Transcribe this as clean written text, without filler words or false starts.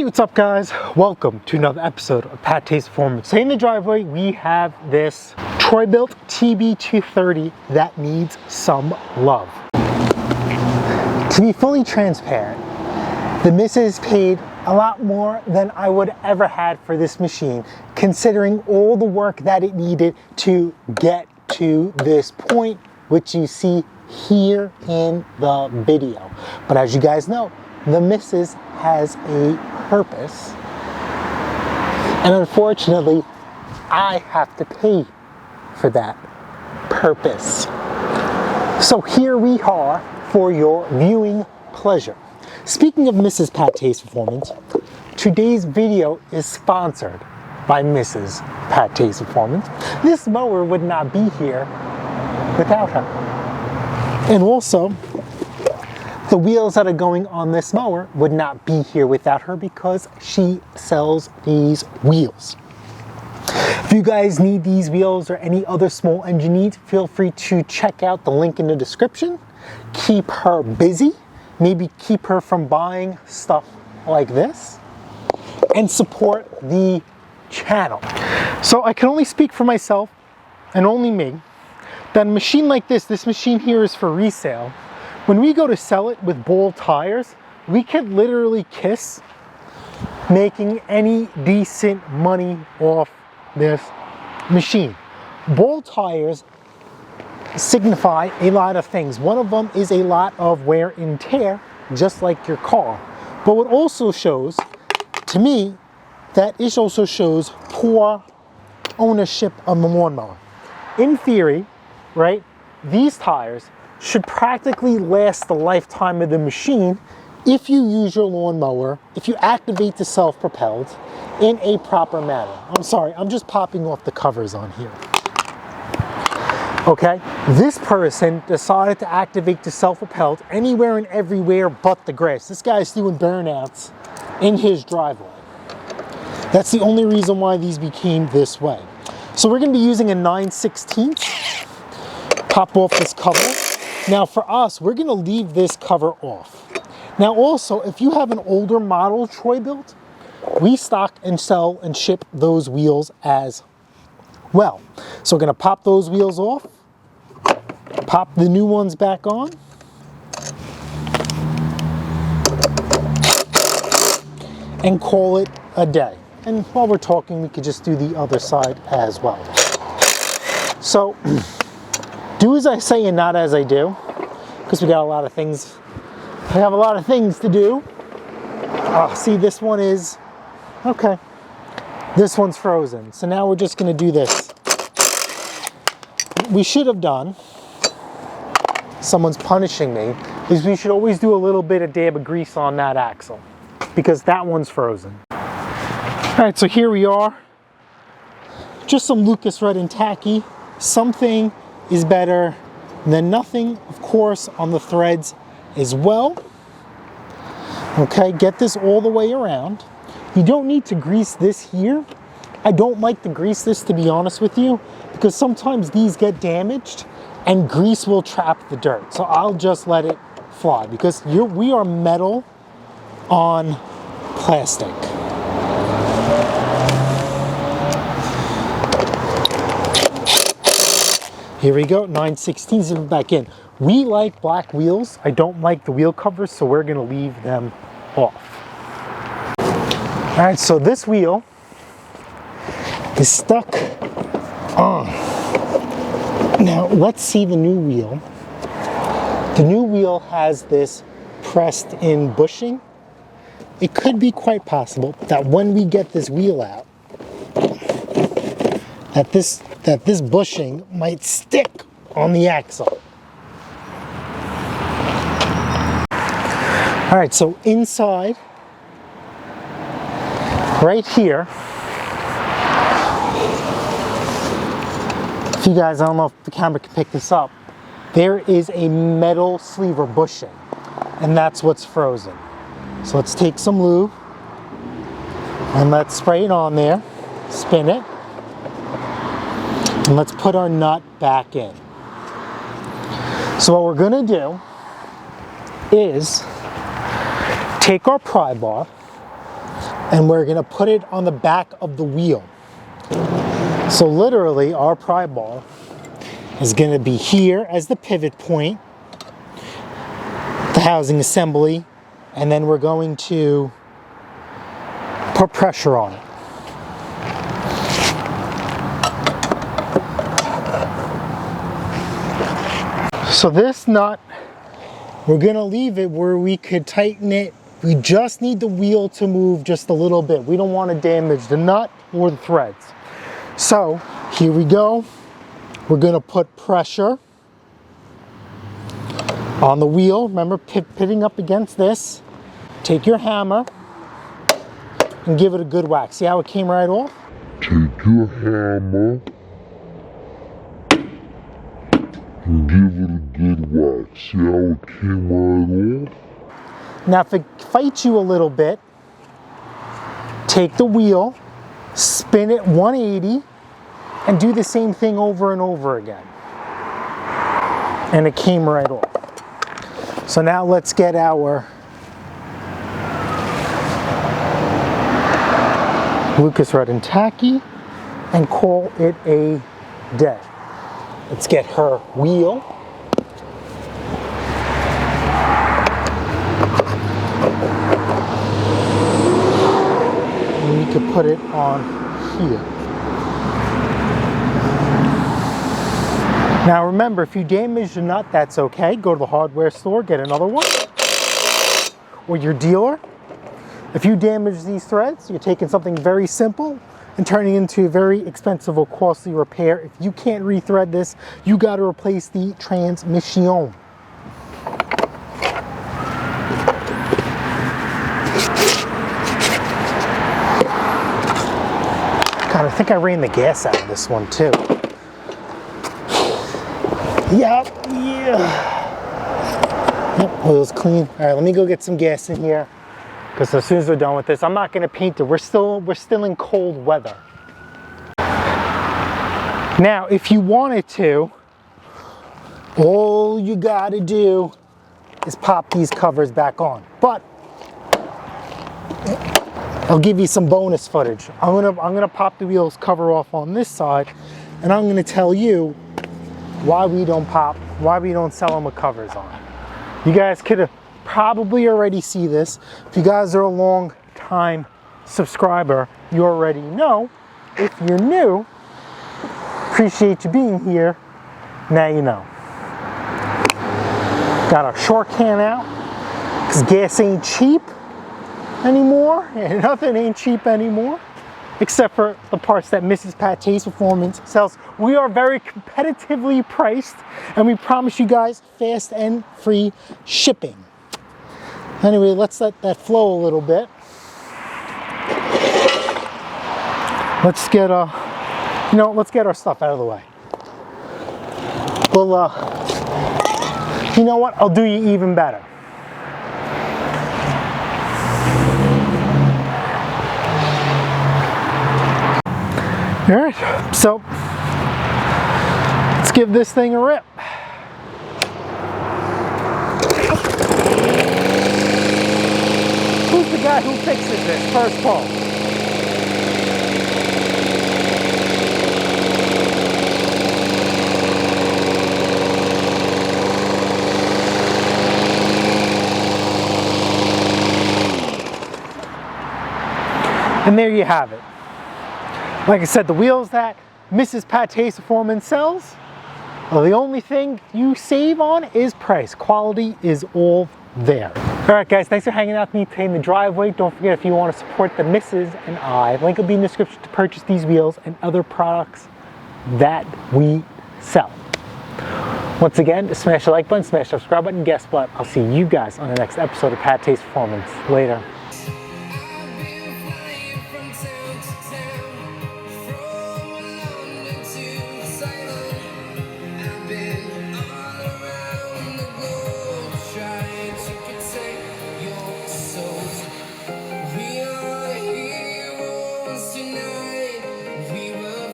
What's up guys? Welcome to another episode of Pat Taste Performance. Today in the driveway we have this Bilt TB230 that needs some love. To be fully transparent, the missus paid a lot more than I would ever had for this machine, considering all the work that it needed to get to this point, which you see here in the video. But as you guys know, the missus has a purpose, and unfortunately I have to pay for that purpose. So here we are for your viewing pleasure. Speaking of Mrs. Pat Taste Performance, today's video is sponsored by Mrs. Pat Taste Performance. This mower would not be here without her. And also, the wheels that are going on this mower would not be here without her because she sells these wheels. If you guys need these wheels or any other small engine needs, feel free to check out the link in the description. Keep her busy, maybe keep her from buying stuff like this, and support the channel. So I can only speak for myself and only me that a machine like this machine here is for resale. When we go to sell it with ball tires, we could literally kiss making any decent money off this machine. Ball tires signify a lot of things. One of them is a lot of wear and tear, just like your car. But what also shows, to me, that it also shows poor ownership of the lawnmower. In theory, right, these tires should practically last the lifetime of the machine if you use your lawnmower, if you activate the self-propelled in a proper manner. I'm sorry, I'm just popping off the covers on here. Okay, this person decided to activate the self-propelled anywhere and everywhere but the grass. This guy's doing burnouts in his driveway. That's the only reason why these became this way. So we're gonna be using a 9/16. Pop off this cover. Now for us, we're gonna leave this cover off. Now also, if you have an older model Bilt, we stock and sell and ship those wheels as well. So we're gonna pop those wheels off, pop the new ones back on, and call it a day. And while we're talking, we could just do the other side as well. So, do as I say and not as I do, because we got a lot of things. I have a lot of things to do. See, this one is, okay. This one's frozen. So now we're just gonna do this. What we should have done, someone's punishing me, is we should always do a little bit of dab of grease on that axle, because that one's frozen. All right, so here we are. Just some Lucas Red and tacky. Something is better than nothing, of course, on the threads as well. Okay, get this all the way around. You don't need to grease this here. I don't like to grease this, to be honest with you, because sometimes these get damaged and grease will trap the dirt. So I'll just let it fly, because we are metal on plastic. Here we go, 9/16, zip it back in. We like black wheels. I don't like the wheel covers, so we're gonna leave them off. All right, so this wheel is stuck on. Now, let's see the new wheel. The new wheel has this pressed in bushing. It could be quite possible that when we get this wheel out, that this bushing might stick on the axle. All right, so inside, right here, if you guys, I don't know if the camera can pick this up, there is a metal sleeve or bushing, and that's what's frozen. So let's take some lube, and let's spray it on there, spin it, and let's put our nut back in. So what we're gonna do is take our pry bar, and we're gonna put it on the back of the wheel. So literally our pry bar is gonna be here as the pivot point, the housing assembly, and then we're going to put pressure on it. So this nut, we're gonna leave it where we could tighten it. We just need the wheel to move just a little bit. We don't want to damage the nut or the threads. So here we go. We're gonna put pressure on the wheel. Remember, pitting up against this. Take your hammer and give it a good whack. See how it came right off? Take your hammer and give it a good whack. See how it came right off? Now if it fights you a little bit, take the wheel, spin it 180, and do the same thing over and over again. And it came right off. So now let's get our Lucas Red and Tacky and call it a day. Let's get her wheel. And we could put it on here. Now remember, if you damage the nut, that's okay. Go to the hardware store, get another one, or your dealer. If you damage these threads, you're taking something very simple and turning it into a very expensive or costly repair. If you can't rethread this, you got to replace the transmission. God, I think I ran the gas out of this one too. Yep, oil's clean. All right, let me go get some gas in here, because as soon as we're done with this, I'm not gonna paint it. We're still in cold weather. Now, if you wanted to, all you gotta do is pop these covers back on. But I'll give you some bonus footage. I'm gonna pop the wheels cover off on this side, and I'm gonna tell you why we don't sell them with covers on. You guys could have probably already see this. If you guys are a long time subscriber, you already know. If you're new, appreciate you being here. Now you know. Got our short can out, because gas ain't cheap anymore, and nothing ain't cheap anymore, except for the parts that Mrs. Paté's Performance sells. We are very competitively priced, and we promise you guys fast and free shipping. Anyway, let's let that flow a little bit. Let's get let's get our stuff out of the way. Well, you know what? I'll do you even better. All right, so let's give this thing a rip. Who's the guy who fixes this? First call. And there you have it. Like I said, the wheels that Mrs. Paté's Performance sells, well, the only thing you save on is price. Quality is all there. All right, guys, thanks for hanging out with me today in the driveway. Don't forget, if you want to support the Mrs. and I, link will be in the description to purchase these wheels and other products that we sell. Once again, smash the like button, smash the subscribe button. Guess what? I'll see you guys on the next episode of Paté's Performance. Later.